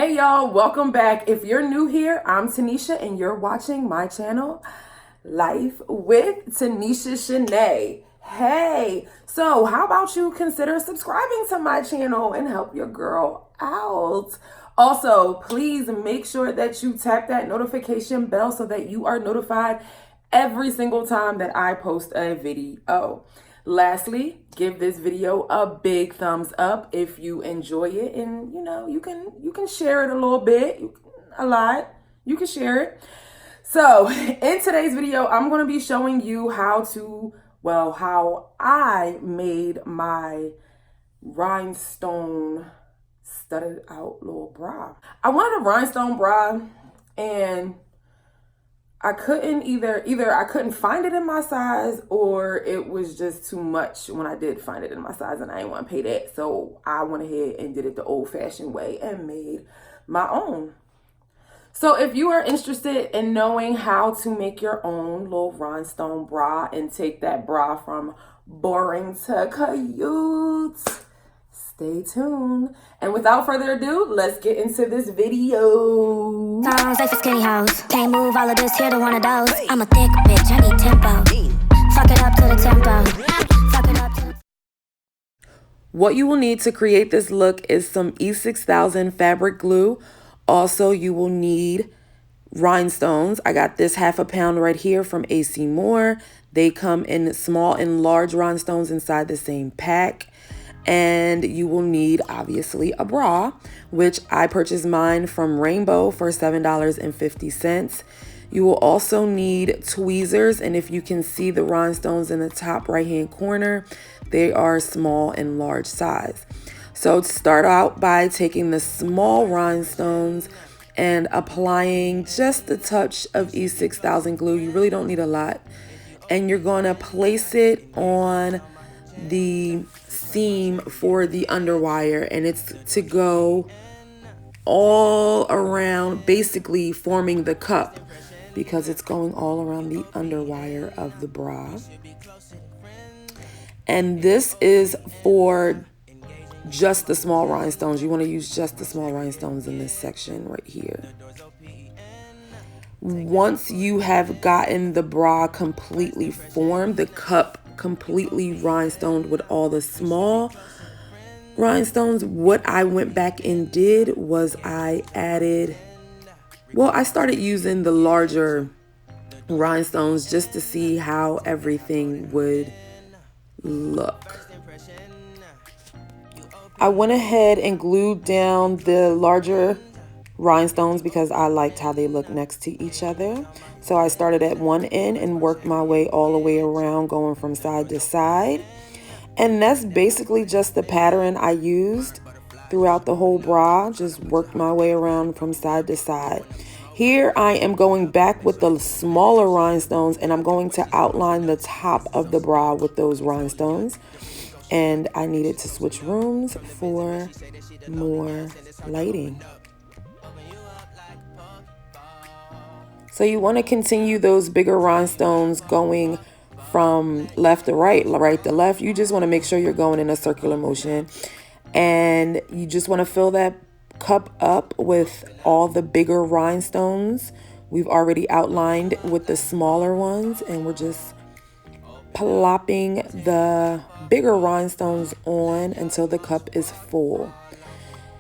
Hey y'all, welcome back. If you're new here, I'm Tanisha and you're watching my channel, Life with Tanisha Shanae. Hey, so how about you consider subscribing to my channel and help your girl out? Also, please make sure that you tap that notification bell so that you are notified every single time that I post a video. Lastly, give this video a big thumbs up if you enjoy it, and you can share it a little bit, a lot. You can share it. So, in today's video, I'm going to be showing you how I made my rhinestone studded out little bra. I wanted a rhinestone bra, and I couldn't either I couldn't find it in my size, or it was just too much when I did find it in my size and I didn't want to pay that. So I went ahead and did it the old fashioned way and made my own. So if you are interested in knowing how to make your own little rhinestone bra and take that bra from boring to cute, stay tuned. And without further ado, let's get into this video. Songs like for skinny hoes. Can't move all of this here to one of those. I'm a thick bitch, I need tempo. Fuck it up to the tempo. Fuck it up to the... What you will need to create this look is some E6000 fabric glue. Also, you will need rhinestones. I got this ½ pound right here from AC Moore. They come in small and large rhinestones inside the same pack. And you will need, obviously, a bra, which I purchased mine from Rainbow for $7.50. You will also need tweezers, and if you can see the rhinestones in the top right-hand corner, they are small and large size. So start out by taking the small rhinestones and applying just a touch of E6000 glue. You really don't need a lot. And you're going to place it on the seam for the underwire, and it's to go all around, basically forming the cup, because it's going all around the underwire of the bra. And this is for just the small rhinestones. You want to use just the small rhinestones in this section right here. Once you have gotten the bra completely formed, the cup completely rhinestoned with all the small rhinestones, what I went back and did was I started using the larger rhinestones just to see how everything would look. I went ahead and glued down the larger rhinestones because I liked how they look next to each other. So I started at one end and worked my way all the way around, going from side to side. And that's basically just the pattern I used throughout the whole bra. Just worked my way around from side to side. Here I am going back with the smaller rhinestones, and I'm going to outline the top of the bra with those rhinestones. And I needed to switch rooms for more lighting. So you want to continue those bigger rhinestones going from left to right, right to left. You just want to make sure you're going in a circular motion. And you just want to fill that cup up with all the bigger rhinestones we've already outlined with the smaller ones. And we're just plopping the bigger rhinestones on until the cup is full.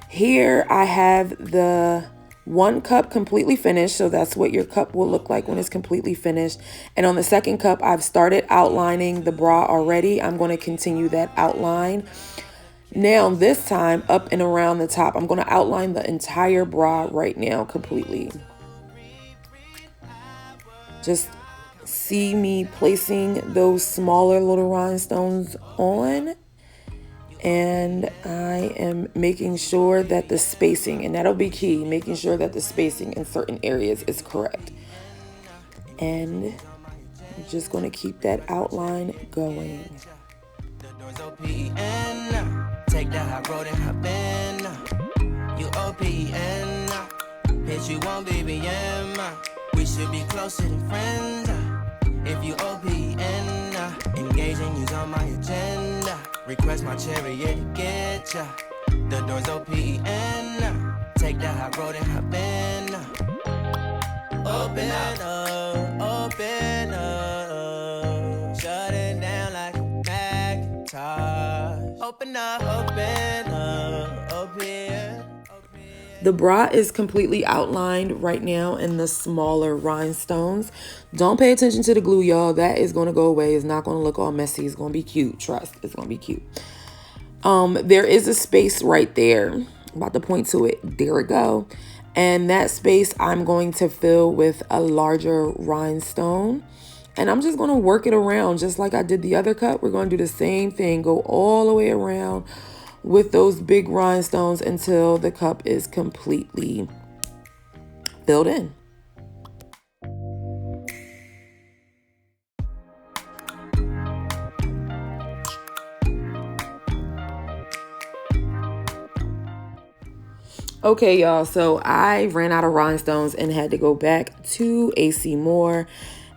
Here I have the one cup completely finished, so that's what your cup will look like when it's completely finished. And on the second cup, I've started outlining the bra already. I'm going to continue that outline. Now, this time, up and around the top, I'm going to outline the entire bra right now completely. Just see me placing those smaller little rhinestones on. And I am making sure that the spacing, and that'll be key, making sure that the spacing in certain areas is correct. And I'm just going to keep that outline going. Take that high road and hop in. You OPN. Bitch, you won't BBM. We should be closer than friends. If you OPN, engaging you's on my agenda. Request my chariot to get ya. The door's OPN. Take Take the high road and hop in. Open up, open up. Shut it down like a Macintosh. Open up, open up, open. The bra is completely outlined right now in the smaller rhinestones. Don't pay attention to the glue, y'all. That is going to go away. It's not going to look all messy. It's going to be cute. Trust. It's going to be cute. There is a space right there. I'm about to point to it. There we go. And that space I'm going to fill with a larger rhinestone. And I'm just going to work it around just like I did the other cut. We're going to do the same thing. Go all the way around with those big rhinestones until the cup is completely filled in. Okay, y'all, so I ran out of rhinestones and had to go back to AC Moore.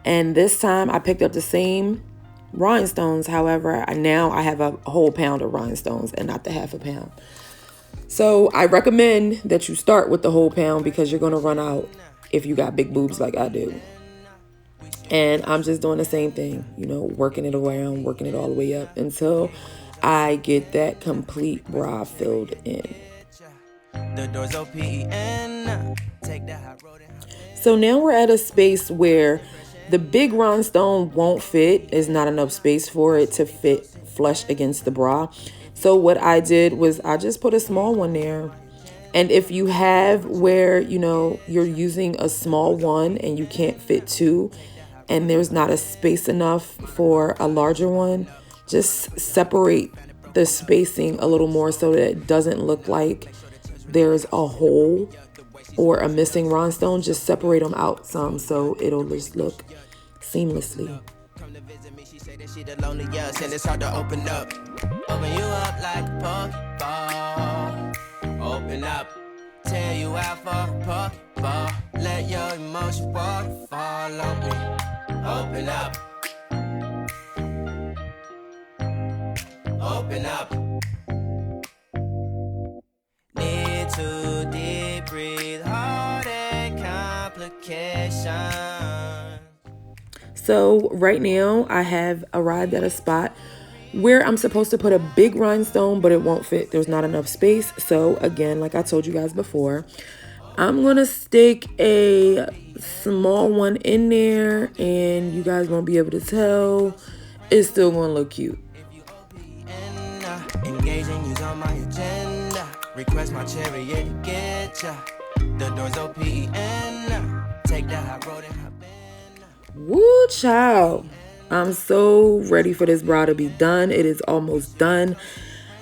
And this time I picked up the same rhinestones. However, now I have a whole pound of rhinestones and not the half a pound. So I recommend that you start with the whole pound because you're going to run out if you got big boobs like I do. And I'm just doing the same thing, you know, working it around, working it all the way up until I get that complete bra filled in. The doors open. So now we're at a space where the big rhinestone won't fit. There's not enough space for it to fit flush against the bra. So what I did was I just put a small one there. And if you have where, you know, you're using a small one and you can't fit two and there's not a space enough for a larger one, just separate the spacing a little more so that it doesn't look like there's a hole or a missing rhinestone. Just separate them out some so it'll just look seamlessly. Come to visit me, she say that she the loneliest and it's hard to open up. Open you up like a Pokeball. Open up, tear you out for a Pokeball. Let your emotions waterfall on me. Open up. Open up. Need to deep breathe, heart and complications. So right now I have arrived at a spot where I'm supposed to put a big rhinestone, but it won't fit. There's not enough space. So again, like I told you guys before, I'm going to stick a small one in there and you guys won't be able to tell. It's still going to look cute. Engaging you's on my agenda. Request my chariot to get ya. The doors open. Take the high road and hop in. Woo, child. I'm so ready for this bra to be done. It is almost done.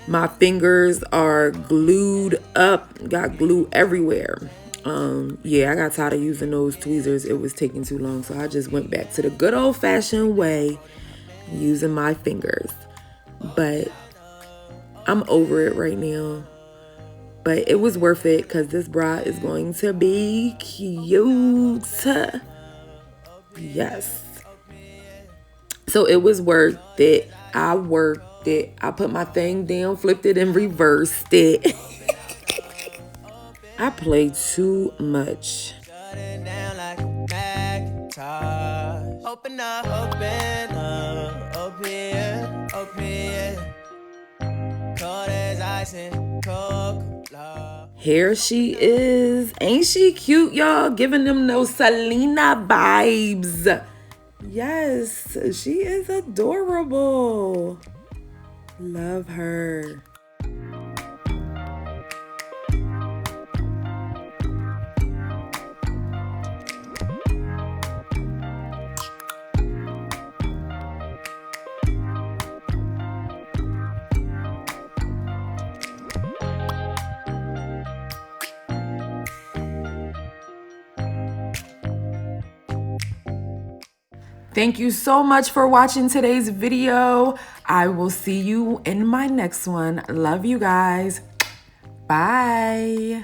My fingers are glued up. Got glue everywhere. Yeah, I got tired of using those tweezers. It was taking too long. So I just went back to the good old-fashioned way, using my fingers. But I'm over it right now. But it was worth it because this bra is going to be cute. Yes. So it was worth it. I worked it. I put my thing down, flipped it, and reversed it. I played too much. Open up, open up, open, open. Cold as ice and Coca-Cola. Here she is. Ain't she cute, y'all? Giving them those Selena vibes. Yes, she is adorable. Love her. Thank you so much for watching today's video. I will see you in my next one. Love you guys. Bye.